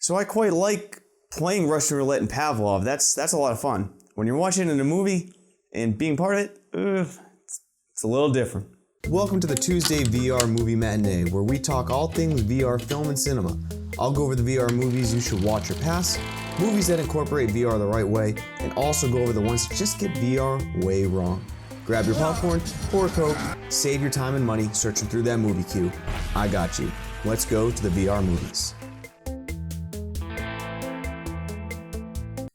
So I quite like playing Russian Roulette and Pavlov. That's a lot of fun. When you're watching it in a movie and being part of it, it's a little different. Welcome to the Tuesday VR Movie Matinee, where we talk all things VR, film, and cinema. I'll go over the VR movies you should watch or pass, movies that incorporate VR the right way, and also go over the ones that just get VR way wrong. Grab your popcorn, pour a Coke, save your time and money searching through that movie queue. I got you. Let's go to the VR movies.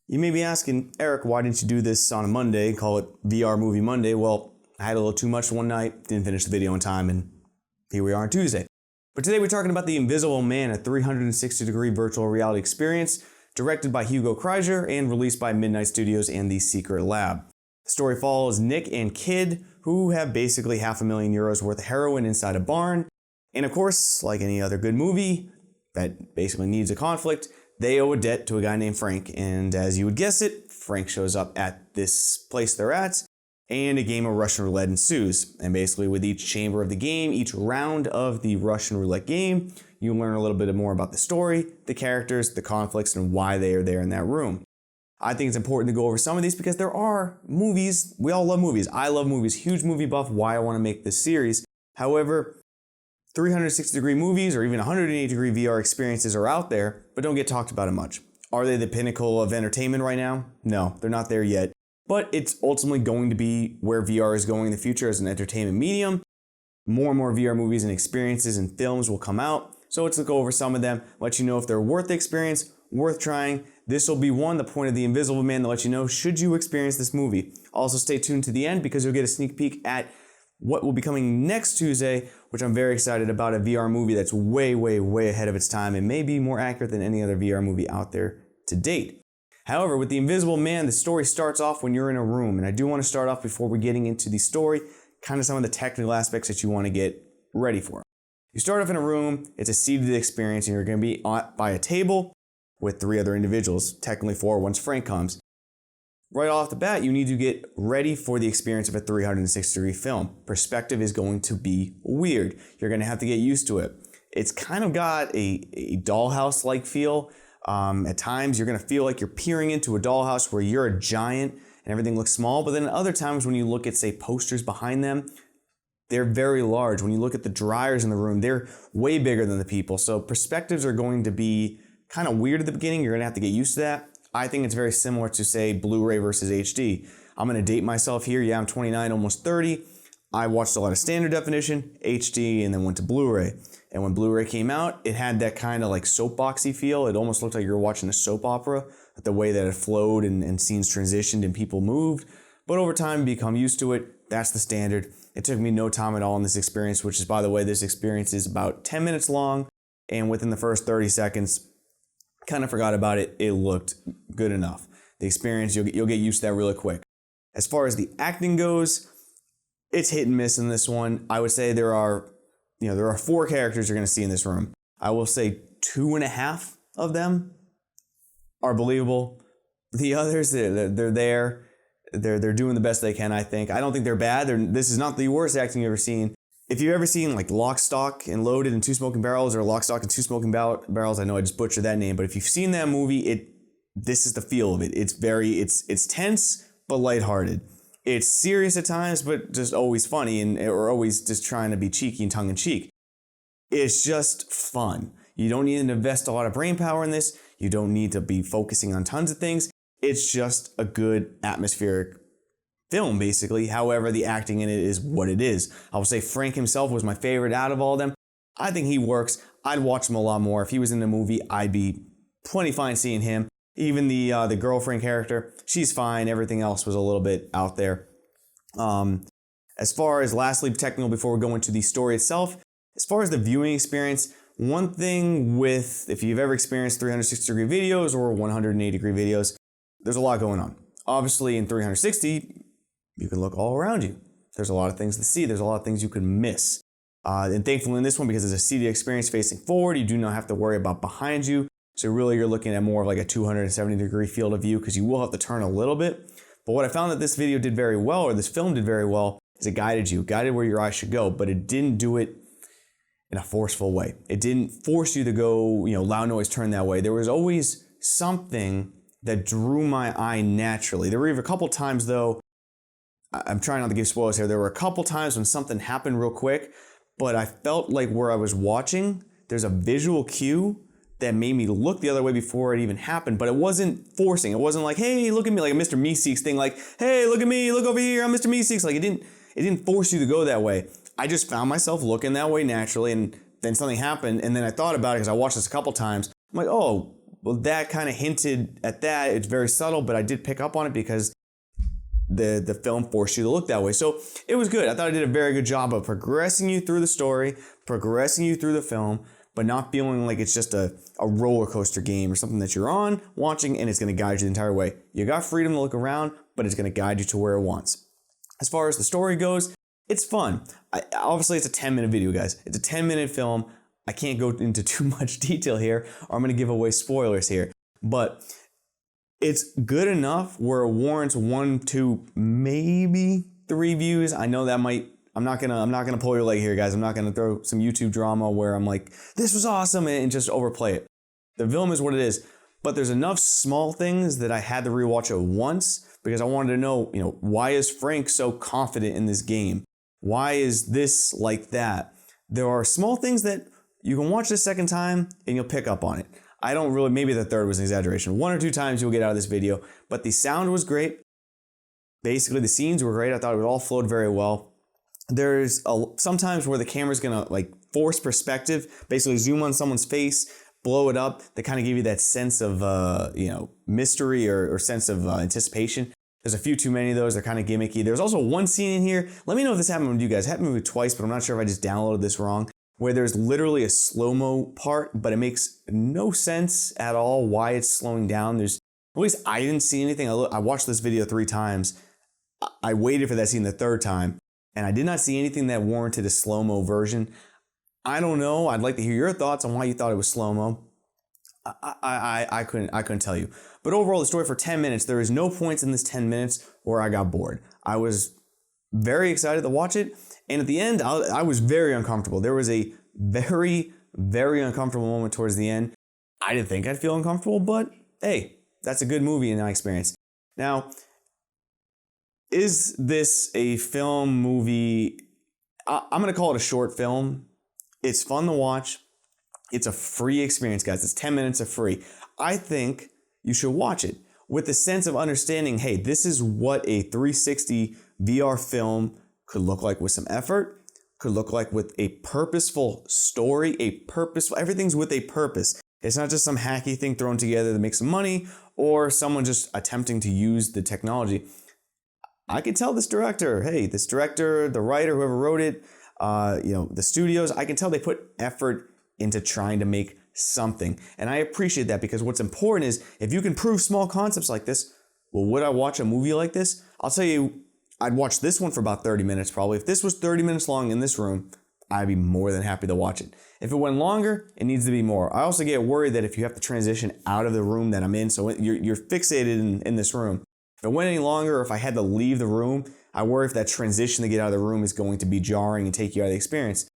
You may be asking, Eric, why didn't you do this on a Monday, call it VR Movie Monday? Well, I had a little too much one night, didn't finish the video in time, and here we are on Tuesday. But today we're talking about The Invisible Man, a 360-degree virtual reality experience directed by Hugo Kreiser and released by Midnight Studios and The Secret Lab. The story follows Nick and Kid, who have basically €500,000 worth of heroin inside a barn. And of course, like any other good movie that basically needs a conflict, they owe a debt to a guy named Frank. And as you would guess it, Frank shows up at this place they're at, and a game of Russian Roulette ensues. And basically with each chamber of the game, each round of the Russian Roulette game, you learn a little bit more about the story, the characters, the conflicts, and why they are there in that room. I think it's important to go over some of these because there are movies. We all love movies. I love movies. Huge movie buff, why I want to make this series. However, 360-degree movies or even 180-degree VR experiences are out there, but don't get talked about it much. Are they the pinnacle of entertainment right now? No, they're not there yet. But it's ultimately going to be where VR is going in the future as an entertainment medium. More and more VR movies and experiences and films will come out. So let's go over some of them, let you know if they're worth the experience, worth trying. This will be the point of The Invisible Man to let you know, should you experience this movie. Also stay tuned to the end because you'll get a sneak peek at what will be coming next Tuesday, which I'm very excited about, a VR movie that's way, way, way ahead of its time and may be more accurate than any other VR movie out there to date. However, with The Invisible Man, the story starts off when you're in a room. And I do want to start off before we're getting into the story, kind of some of the technical aspects that you want to get ready for. You start off in a room, it's a seated experience, and you're going to be by a table with 3 other individuals, technically 4 once Frank comes. Right off the bat, you need to get ready for the experience of a 360-degree film. Perspective is going to be weird. You're going to have to get used to it. It's kind of got a dollhouse-like feel. At times, you're going to feel like you're peering into a dollhouse where you're a giant and everything looks small. But then other times when you look at, say, posters behind them, they're very large. When you look at the dryers in the room, they're way bigger than the people. So perspectives are going to be kind of weird at the beginning. You're going to have to get used to that. I think it's very similar to, say, Blu-ray versus HD. I'm going to date myself here. Yeah, I'm 29, almost 30. I watched a lot of standard definition, HD, and then went to Blu-ray. And when Blu-ray came out, it had that kind of like soapboxy feel. It almost looked like you were watching a soap opera, the way that it flowed and scenes transitioned and people moved. But over time, you become used to it. That's the standard. It took me no time at all in this experience, which is, by the way, this experience is about 10 minutes long. And within the first 30 seconds, kind of forgot about it. It looked good enough. The experience, you'll get used to that really quick. As far as the acting goes, it's hit and miss in this one. I would say there are 4 characters you're going to see in this room. I will say 2.5 of them are believable. The others, they're there. They're doing the best they can, I think. I don't think they're bad. This is not the worst acting you've ever seen. If you've ever seen like Lock, Stock, and Loaded and Two Smoking Barrels, or Lock, Stock, and Two Smoking Barrels, I know I just butchered that name, but if you've seen that movie, this is the feel of it. It's tense but lighthearted. It's serious at times, but just always funny or always just trying to be cheeky and tongue in cheek. It's just fun. You don't need to invest a lot of brain power in this. You don't need to be focusing on tons of things. It's just a good atmospheric film, basically. However, the acting in it is what it is. I will say Frank himself was my favorite out of all of them. I think he works. I'd watch him a lot more. If he was in the movie, I'd be plenty fine seeing him. Even the girlfriend character, she's fine. Everything else was a little bit out there. As far as lastly, technical before we go into the story itself, as far as the viewing experience, one thing if you've ever experienced 360-degree videos or 180-degree videos, there's a lot going on. Obviously, in 360, you can look all around you. There's a lot of things to see. There's a lot of things you can miss. And thankfully in this one, because it's a seated experience facing forward, you do not have to worry about behind you. So really you're looking at more of like a 270-degree field of view because you will have to turn a little bit. But what I found that this video did very well, or this film did very well, is it guided where your eyes should go, but it didn't do it in a forceful way. It didn't force you to go, loud noise, turn that way. There was always something that drew my eye naturally. There were even a couple times though, I'm trying not to give spoilers here, there were a couple times when something happened real quick, but I felt like where I was watching, there's a visual cue that made me look the other way before it even happened, but it wasn't forcing. It wasn't like, hey, look at me, like a Mr. Meeseeks thing, like, hey, look at me, look over here, I'm Mr. Meeseeks. Like it didn't force you to go that way. I just found myself looking that way naturally, and then something happened, and then I thought about it because I watched this a couple times. I'm like, oh, well, that kind of hinted at that. It's very subtle, but I did pick up on it because the film forced you to look that way. So it was good. I thought I did a very good job of progressing you through the story, progressing you through the film, but not feeling like it's just a roller coaster game or something that you're on, watching, and it's going to guide you the entire way. You got freedom to look around, but it's going to guide you to where it wants. As far as the story goes, it's fun. Obviously, it's a 10-minute video, guys. It's a 10-minute film. I can't go into too much detail here, or I'm going to give away spoilers here. But it's good enough where it warrants 1, 2, maybe 3 views. I know that might. I'm not gonna pull your leg here, guys. I'm not gonna throw some YouTube drama where I'm like, this was awesome, and just overplay it. The film is what it is. But there's enough small things that I had to rewatch it once because I wanted to know, why is Frank so confident in this game? Why is this like that? There are small things that you can watch the second time and you'll pick up on it. I don't really, maybe the third was an exaggeration. 1 or 2 times you'll get out of this video, but the sound was great. Basically, the scenes were great. I thought it all flowed very well. There's sometimes where the camera's gonna like force perspective, basically zoom on someone's face, blow it up. They kind of give you that sense of mystery or sense of anticipation. There's a few too many of those. They're kind of gimmicky. There's also one scene in here. Let me know if this happened with you guys. It happened with me twice, but I'm not sure if I just downloaded this wrong. Where there's literally a slow-mo part, but it makes no sense at all why it's slowing down. At least I didn't see anything. I watched this video 3 times. I waited for that scene the 3rd time, and I did not see anything that warranted a slow-mo version. I don't know. I'd like to hear your thoughts on why you thought it was slow-mo. I couldn't tell you. But overall, the story for 10 minutes, there is no points in this 10 minutes where I got bored. I was very excited to watch it. And at the end, I was very uncomfortable. There was a very, very uncomfortable moment towards the end. I didn't think I'd feel uncomfortable, but hey, that's a good movie in my experience. Now, is this a film movie? I'm going to call it a short film. It's fun to watch. It's a free experience, guys. It's 10 minutes of free. I think you should watch it with the sense of understanding, hey, this is what a 360 VR film could look like with some effort, could look like with a purposeful story, everything's with a purpose. It's not just some hacky thing thrown together to make some money or someone just attempting to use the technology. I could tell this director, the writer, whoever wrote it, the studios, I can tell they put effort into trying to make something. And I appreciate that because what's important is if you can prove small concepts like this, well, would I watch a movie like this? I'll tell you, I'd watch this one for about 30 minutes probably. If this was 30 minutes long in this room, I'd be more than happy to watch it. If it went longer, it needs to be more. I also get worried that if you have to transition out of the room that I'm in, so you're fixated in this room. If it went any longer or if I had to leave the room, I worry if that transition to get out of the room is going to be jarring and take you out of the experience.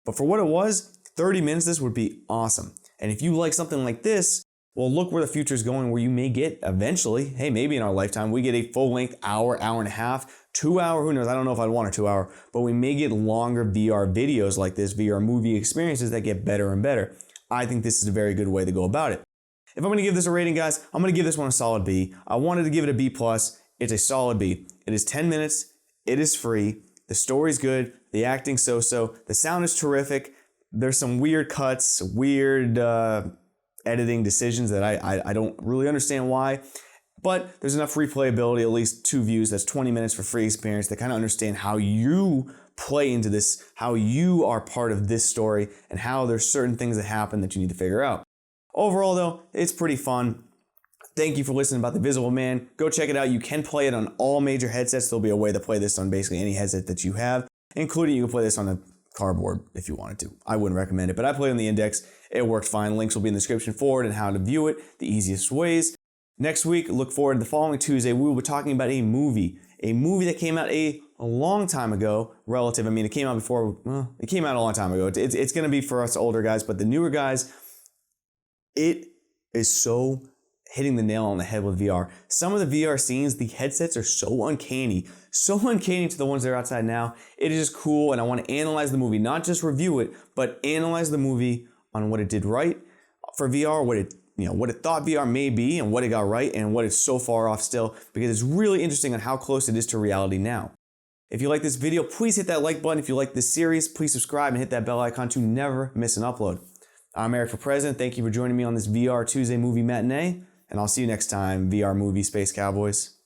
But for what it was, 30 minutes, this would be awesome. And if you like something like this, well, look where the future is going, where you may get eventually, hey, maybe in our lifetime, we get a full-length hour and a half, 2 hour, who knows, I don't know if I'd want a 2 hour, but we may get longer VR videos like this, VR movie experiences that get better and better. I think this is a very good way to go about it. If I'm going to give this a rating, guys, I'm going to give this one a solid B. I wanted to give it a B+. It's a solid B. It is 10 minutes. It is free. The story's good. The acting's so-so. The sound is terrific. There's some weird cuts, weird editing decisions that I don't really understand why. But there's enough replayability, at least 2 views. That's 20 minutes for free experience to kind of understand how you play into this, how you are part of this story, and how there's certain things that happen that you need to figure out. Overall, though, it's pretty fun. Thank you for listening about The Visible Man. Go check it out. You can play it on all major headsets. There'll be a way to play this on basically any headset that you have, including you can play this on a cardboard if you wanted to. I wouldn't recommend it, but I played on the Index. It worked fine. Links will be in the description for it and how to view it, the easiest ways. Next week, look forward to the following Tuesday. We will be talking about a movie that came out a long time ago, relative. I mean, it came out before, well, it came out a long time ago. It's going to be for us older guys, but the newer guys, it is so hitting the nail on the head with VR. Some of the VR scenes, the headsets are so uncanny to the ones that are outside now. It is just cool, and I want to analyze the movie, not just review it, but analyze the movie on what it did right for VR, what it thought VR may be, and what it got right, and what it's so far off still, because it's really interesting on how close it is to reality now. If you like this video, please hit that like button. If you like this series, please subscribe and hit that bell icon to never miss an upload. I'm Eric for President. Thank you for joining me on this VR Tuesday movie matinee, and I'll see you next time, VR Movie Space Cowboys.